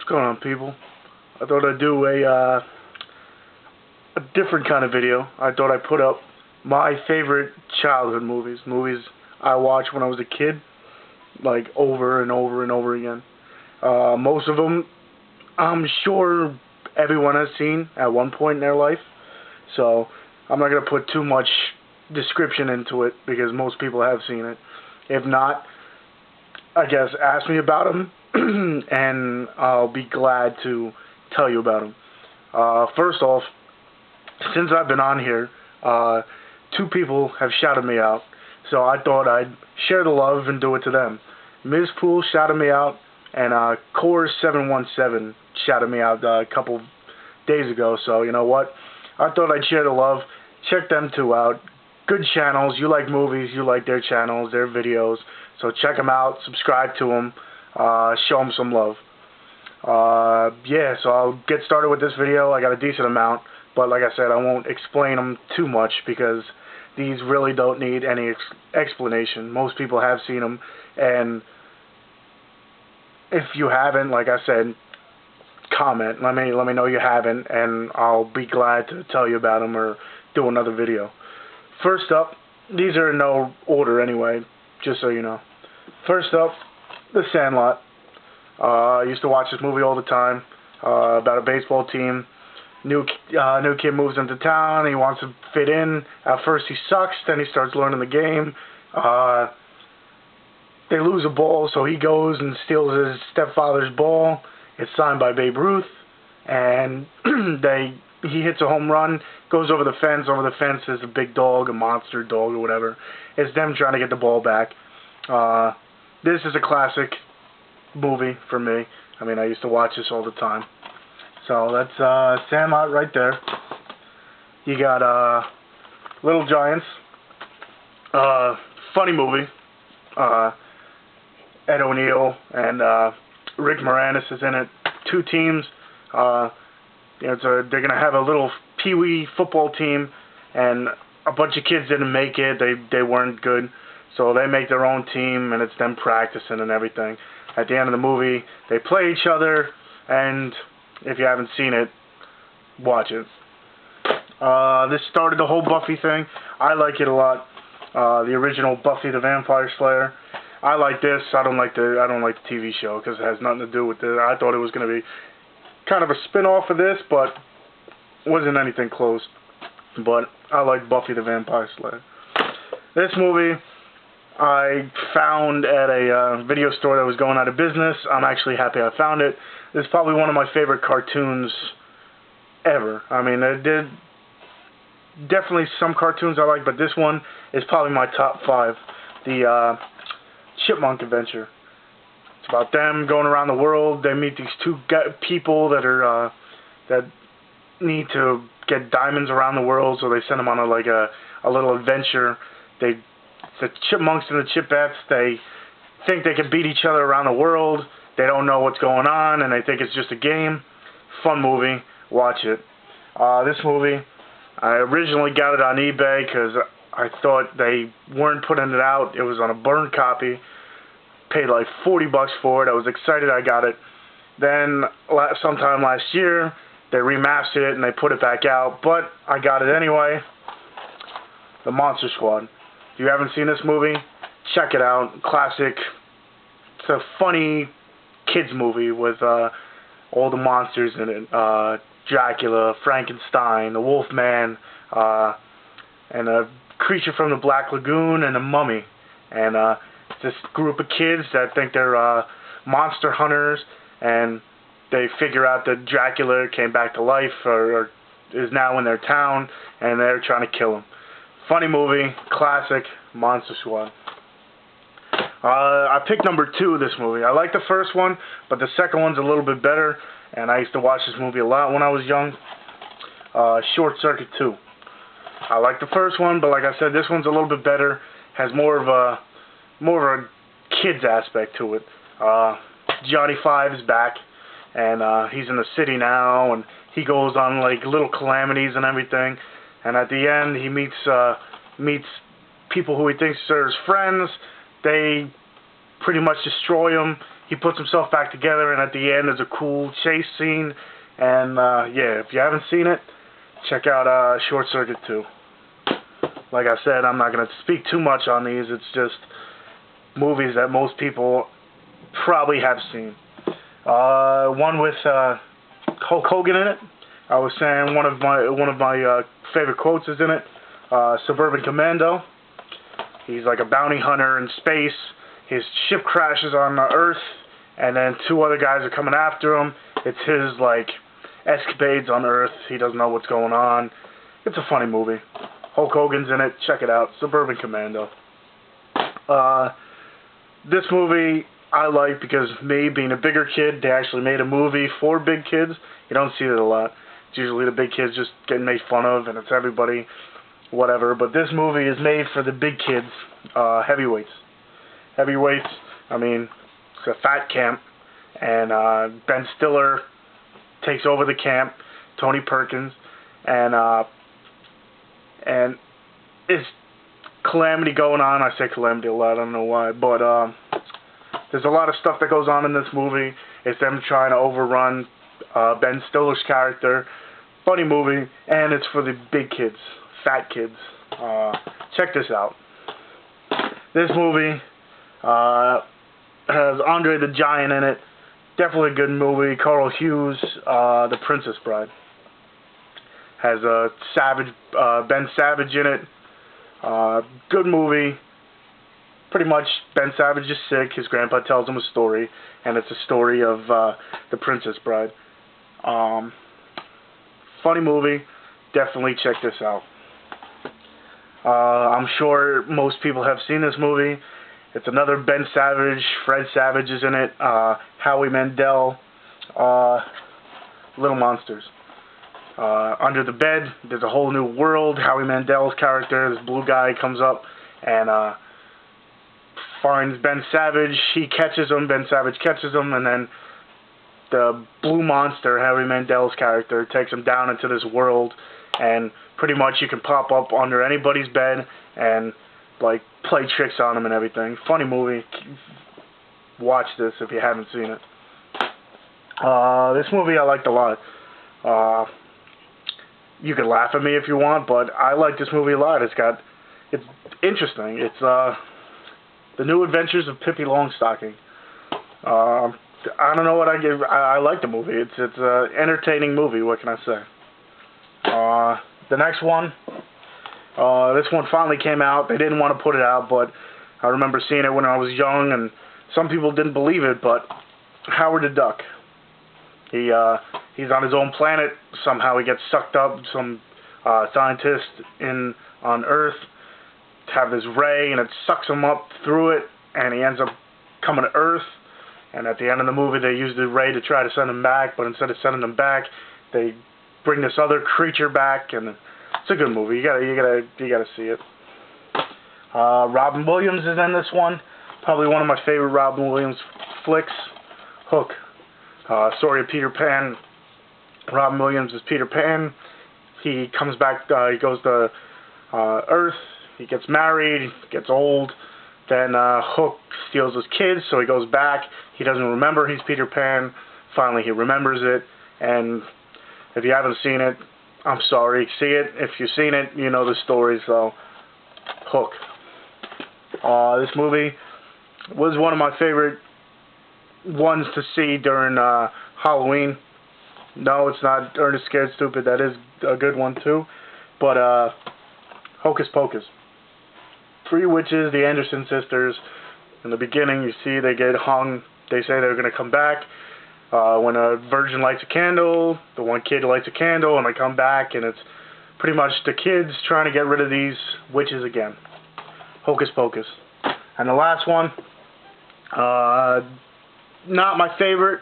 What's going on, people? I thought I'd do a different kind of video. I thought I'd put up my favorite childhood movies I watched when I was a kid, like over and over and over again. Most of them, I'm sure everyone has seen at one point in their life, so I'm not going to put too much description into it because most people have seen it. If not, I guess ask me about them and I'll be glad to tell you about them. First off, since I've been on here, two people have shouted me out, so I thought I'd share the love and do it to them. Ms. Poole shouted me out, and Core717 shouted me out a couple days ago, so you know what? I thought I'd share the love. Check them two out. Good channels. You like movies, you like their channels, their videos, so check them out, subscribe to them, show them some love. Yeah, so I'll get started with this video. I got a decent amount, but like I said, I won't explain them too much because these really don't need any explanation. Most people have seen them, and if you haven't, like I said, comment. Let me know you haven't, and I'll be glad to tell you about them or do another video. First up, these are in no order anyway, just so you know. First up, The Sandlot. I used to watch this movie all the time, about a baseball team. New kid moves into town. He wants to fit in. At first he sucks, then he starts learning the game. They lose a ball, so he goes and steals his stepfather's ball. It's signed by Babe Ruth, and he hits a home run, goes over the fence. Over the fence is a big dog, a monster dog or whatever. It's them trying to get the ball back. This is a classic movie for me. I mean, I used to watch this all the time. So that's Sandlot right there. You got Little Giants. Funny movie. Ed O'Neill and Rick Moranis is in it. Two teams. They're going to have a little pee-wee football team, and a bunch of kids didn't make it. They weren't good. So they make their own team, and it's them practicing and everything. At the end of the movie, they play each other, and if you haven't seen it, watch it. This started the whole Buffy thing. I like it a lot. The original Buffy the Vampire Slayer. I like this. I don't like the TV show because it has nothing to do with it. I thought it was going to be kind of a spin-off of this, but wasn't anything close. But I like Buffy the Vampire Slayer. This movie I found at a video store that was going out of business. I'm actually happy I found it. This is probably one of my favorite cartoons ever. I mean, there did definitely some cartoons I like, but this one is probably my top 5. The Chipmunk Adventure. It's about them going around the world. They meet these two people that are that need to get diamonds around the world, so they send them on a little adventure. The chipmunks and the chipettes, they think they can beat each other around the world. They don't know what's going on, and they think it's just a game. Fun movie. Watch it. This movie, I originally got it on eBay because I thought they weren't putting it out. It was on a burned copy. Paid like $40 for it. I was excited I got it. Then sometime last year, they remastered it and they put it back out. But I got it anyway. The Monster Squad. If you haven't seen this movie, check it out. Classic. It's a funny kids movie with all the monsters in it. Dracula, Frankenstein, the Wolfman, and a creature from the Black Lagoon, and a mummy. And it's this group of kids that think they're monster hunters, and they figure out that Dracula came back to life or is now in their town, and they're trying to kill him. Funny movie, classic, Monster Squad. I picked number 2 of this movie. I like the first one, but the second one's a little bit better, and I used to watch this movie a lot when I was young. Short Circuit 2. I like the first one, but like I said, this one's a little bit better. Has more of a kids aspect to it. Johnny Five is back, and he's in the city now, and he goes on like little calamities and everything. And at the end, he meets people who he thinks are his friends. They pretty much destroy him. he puts himself back together, and at the end there's a cool chase scene. And yeah, if you haven't seen it, check out Short Circuit 2. Like I said, I'm not going to speak too much on these. It's just movies that most people probably have seen. One with Hulk Hogan in it. I was saying one of my favorite quotes is in it. Suburban Commando. He's like a bounty hunter in space. His ship crashes on Earth, and then two other guys are coming after him. It's his like escapades on Earth. He doesn't know what's going on. It's a funny movie. Hulk Hogan's in it. Check it out. Suburban Commando. This movie I like because me being a bigger kid, they actually made a movie for big kids. You don't see it a lot. It's usually the big kids just getting made fun of, and it's everybody, whatever. But this movie is made for the big kids, heavyweights. Heavyweights, I mean, it's a fat camp, and Ben Stiller takes over the camp, Tony Perkins, and it's calamity going on. I say calamity a lot, I don't know why, but there's a lot of stuff that goes on in this movie. It's them trying to overrun Ben Stiller's character. Funny movie, and it's for the big kids, fat kids. Check this out. This movie has Andre the Giant in it. Definitely a good movie. Carl Hughes, The Princess Bride. Has Ben Savage in it. Good movie. Pretty much Ben Savage is sick. His grandpa tells him a story, and it's a story of The Princess Bride. Funny movie. Definitely check this out. I'm sure most people have seen this movie. It's another Ben Savage. Fred Savage is in it. Howie Mandel. Little Monsters. Under the Bed, there's a whole new world. Howie Mandel's character, this blue guy, comes up and finds Ben Savage. He catches him. Ben Savage catches him, and then the blue monster, Howie Mandel's character, takes him down into this world, and pretty much you can pop up under anybody's bed and like play tricks on him and everything. Funny movie. Watch this if you haven't seen it. This movie I liked a lot. You can laugh at me if you want, but I like this movie a lot. It's interesting. It's The New Adventures of Pippi Longstocking. I don't know what I give. I like the movie. It's an entertaining movie. What can I say? The next one. This one finally came out. They didn't want to put it out, but I remember seeing it when I was young, and some people didn't believe it. But Howard the Duck. He's on his own planet. Somehow he gets sucked up. Some scientists on Earth have this ray, and it sucks him up through it, and he ends up coming to Earth. And at the end of the movie, they use the ray to try to send him back, but instead of sending him back, they bring this other creature back, and it's a good movie. You gotta see it. Robin Williams is in this one. Probably one of my favorite Robin Williams flicks. Hook. Story of Peter Pan. Robin Williams is Peter Pan. He comes back. He goes to Earth. He gets married. Gets old. Then Hook steals his kids, so he goes back. He doesn't remember he's Peter Pan. Finally, he remembers it. And if you haven't seen it, I'm sorry. See it. If you've seen it, you know the story. So, Hook. This movie was one of my favorite ones to see during Halloween. No, it's not Ernest Scared Stupid. That is a good one too. But Hocus Pocus. Three witches, the Anderson sisters. In the beginning, you see they get hung. They say they're going to come back. When a virgin lights a candle, the one kid lights a candle, and they come back, and it's pretty much the kids trying to get rid of these witches again. Hocus Pocus. And the last one, not my favorite,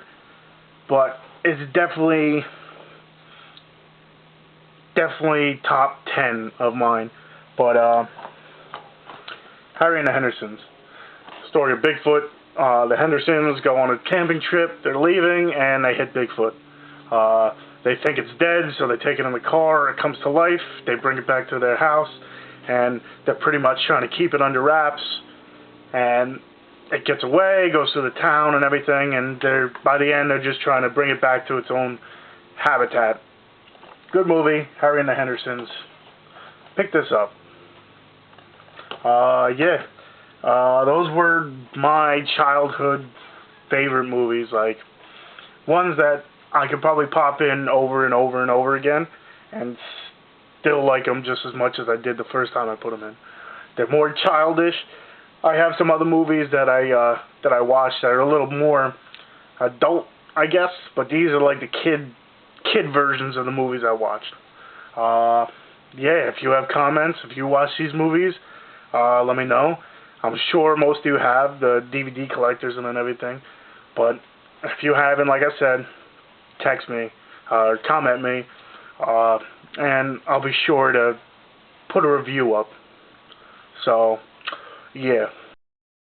but it's definitely top 10 of mine. But Harry and the Hendersons. Story of Bigfoot. The Hendersons go on a camping trip. They're leaving, and they hit Bigfoot. They think it's dead, so they take it in the car. It comes to life. They bring it back to their house, and they're pretty much trying to keep it under wraps. And it gets away, goes through the town and everything, and by the end they're just trying to bring it back to its own habitat. Good movie, Harry and the Hendersons. Pick this up. Those were my childhood favorite movies, like ones that I could probably pop in over and over and over again and still like them just as much as I did the first time I put them in. They're more childish. I have some other movies that I watched that are a little more adult, I guess, but these are like the kid versions of the movies I watched. If you have comments, if you watch these movies, let me know. I'm sure most of you have, the DVD collectors and everything. But if you haven't, like I said, text me or comment me, and I'll be sure to put a review up. So, yeah.